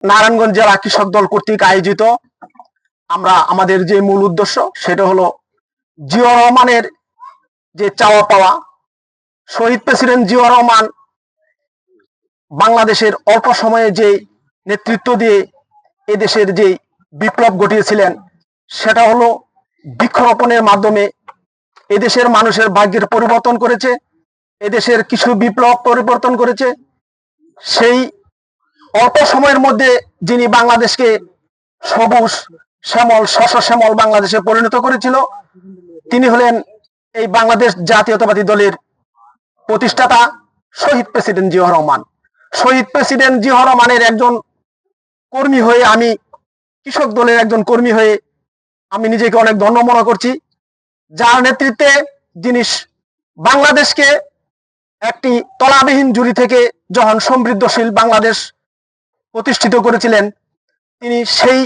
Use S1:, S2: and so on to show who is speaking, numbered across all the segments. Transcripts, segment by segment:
S1: নারায়ণগঞ্জ জেলা কৃষক দল কর্তৃক আয়োজিত আমরা আমাদের যে মূল উদ্দেশ্য সেটা হলো জিয়াউর রহমানের যে চাওয়া পাওয়া। শহীদ প্রেসিডেন্ট জিয়াউর রহমান বাংলাদেশের অল্প সময়ে যে নেতৃত্ব দিয়ে এদেশের যে বিপ্লব ঘটিয়েছিলেন সেটা হলো বৃক্ষরোপণের মাধ্যমে এদেশের মানুষের ভাগ্যের পরিবর্তন করেছে, এদেশের কিছু বিপ্লব পরিবর্তন করেছে। সেই অল্প সময়ের মধ্যে যিনি বাংলাদেশকে সবুজ শ্যামল শস্য শ্যামল বাংলাদেশে পরিণত করেছিল তিনি হলেন এই বাংলাদেশ জাতীয়তাবাদী দলের প্রতিষ্ঠাতা শহীদ প্রেসিডেন্ট জিয়াউর রহমান। শহীদ প্রেসিডেন্ট জিয়াউর রহমানের একজন কর্মী হয়ে, আমি কৃষক দলের একজন কর্মী হয়ে আমি নিজেকে অনেক ধন্য মনে করছি, যার নেতৃত্বে যিনি বাংলাদেশকে একটি তলাবিহীন জুড়ি থেকে যখন সমৃদ্ধশীল বাংলাদেশ প্রতিষ্ঠিত করেছিলেন, তিনি সেই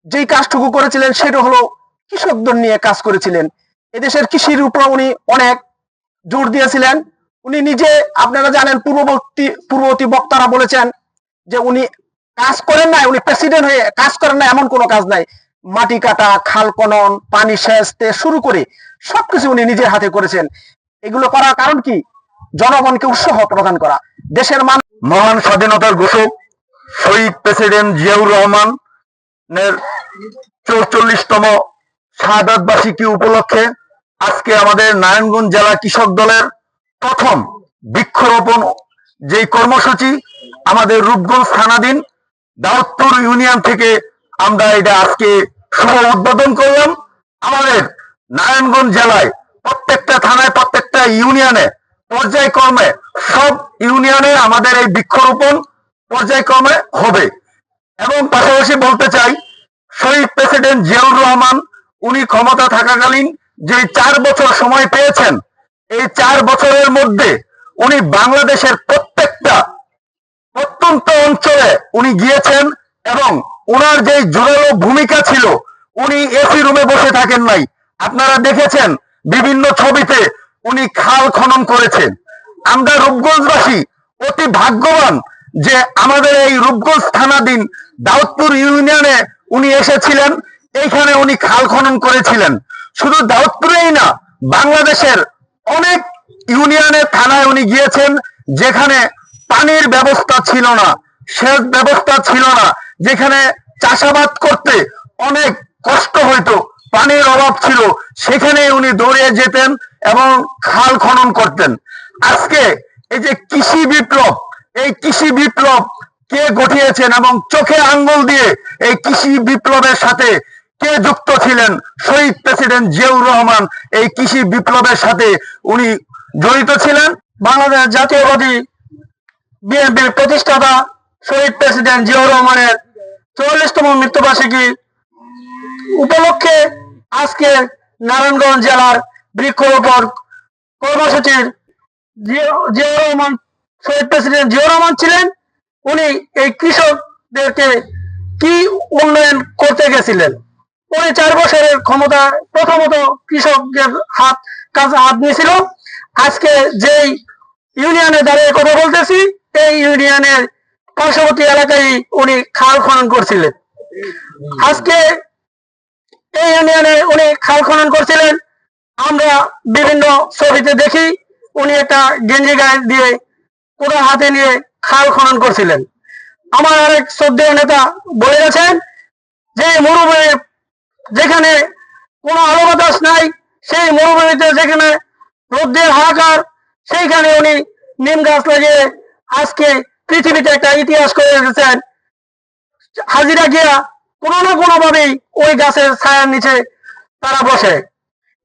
S1: যেই কাজটুকু করেছিলেন সেটা হলো কৃষকদের নিয়ে কাজ করেছিলেন। এদেশের কৃষির উপর উনি অনেক জোর দিয়েছিলেন। উনি নিজে, আপনারা জানেন, পূর্ববর্তী বক্তারা বলেছেন যে উনি কাজ করেন নাই, উনি প্রেসিডেন্ট হয়ে কাজ করেন না এমন কোনো কাজ নাই। মাটি কাটা, খাল খনন, পানি সেচ থেকে শুরু করে সবকিছু উনি নিজের হাতে করেছেন। এগুলো করার কারণ কি? জনগণকে উৎসাহ প্রদান করা। দেশের
S2: মহান স্বাধীনতার ঘোষক শহীদ প্রেসিডেন্ট জিয়াউর রহমানের 44তম শাহাদাত বার্ষিকী উপলক্ষে আজকে আমাদের নারায়ণগঞ্জ জেলা কৃষক দলের প্রথম বৃক্ষরোপণ যে কর্মসূচি আমাদের রূপগঞ্জ থানাধীন দাউদপুর ইউনিয়ন থেকে আমরা এটা আজকে শুভ উদ্বোধন করলাম। আমাদের নারায়ণগঞ্জ জেলায় প্রত্যেকটা থানায়, প্রত্যেকটা ইউনিয়নে পর্যায়ক্রমে সব ইউনিয়নে আমাদের এই বৃক্ষরোপণ পর্যায়ক্রমে হবে। এবং পাশাপাশি বলতে চাই, শহীদ প্রেসিডেন্ট জিয়াউর রহমান উনি ক্ষমতা থাকাকালীন যে 4 বছর সময় পেয়েছেন, এই 4 বছরের মধ্যে উনি বাংলাদেশের প্রত্যেকটা প্রত্যন্ত অঞ্চলে উনি গিয়েছেন এবং ওনার যে জোরালো ভূমিকা ছিল, উনি এসি রুমে বসে থাকেন নাই। আপনারা দেখেছেন বিভিন্ন ছবিতে উনি খাল খনন করেছেন। আমরা রূপগঞ্জবাসী অতি ভাগ্যবান যে আমাদের এই রূপগঞ্জ থানাধীন দাউদপুর ইউনিয়নে উনি এসেছিলেন, এইখানে উনি খাল খনন করেছিলেন। শুধু দাউদপুরেই না, বাংলাদেশের অনেক ইউনিয়নে থানায় উনি গিয়েছেন যেখানে পানির ব্যবস্থা ছিল না, সেচ ব্যবস্থা ছিল না, যেখানে চাষাবাদ করতে অনেক কষ্ট হইতো, পানির অভাব ছিল, সেখানে উনি দৌড়ে যেতেন এবং খাল খনন করতেন। আজকে এই যে কৃষি বিপ্লব, এই কৃষি বিপ্লব কে ঘটিয়েছেন এবং চোখে আঙ্গুল দিয়ে এই কৃষি বিপ্লবের সাথে কে যুক্ত ছিলেন? শহীদ প্রেসিডেন্ট জিয়াউর রহমান এই কৃষি বিপ্লবের সাথে উনি জড়িত ছিলেন।
S1: বাংলাদেশ জাতীয়বাদী বিএনপির প্রতিষ্ঠাতা শহীদ প্রেসিডেন্ট জিয়াউর রহমানের 44তম মৃত্যুবার্ষিকী উপলক্ষে আজকে নারায়ণগঞ্জ জেলার বৃক্ষরোপণ কর্মসূচির জিয়াউর রহমান, শহীদ প্রেসিডেন্ট জিয়াউর রহমান ছিলেন। উনি এই কৃষকদেরকে কি উন্নয়ন করতে গেছিলেন? উনি 4 বছরের ক্ষমতা প্রথমত কৃষকদের কাছে হাত নিয়েছিল। আজকে যেই ইউনিয়নে দাঁড়িয়ে কথা বলতেছি, এই ইউনিয়নের পার্শ্ববর্তী এলাকায় উনি খাল খনন করছিলেন। আজকে এই ইউনিয়নে উনি খাল খনন করছিলেন। আমরা বিভিন্ন ছবিতে দেখি উনি একটা গেঞ্জি গায়ে দিয়ে পুরো হাতে নিয়ে খাল খনন করছিলেন। আমার আরেক শ্রদ্ধেয় নেতা বলে গেছেন যে মরুভূমি যেখানে কোনো আলো বাতাস নাই, সেই মরুভূমিতে যেখানে রোদ্রের হাহাকার, সেইখানে উনি নিম গাছ লাগিয়ে আজকে পৃথিবীতে একটা ইতিহাস করে রেখেছেন। হাজিরা গিয়া কোনো না কোনো ভাবেই ওই গাছের ছায়ার নিচে তারা বসে।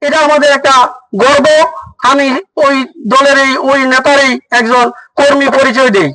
S1: এটা আমাদের একটা গর্ব। আমি ওই দলের ওই নেতারই একজন কর্মী পরিচয় দিই।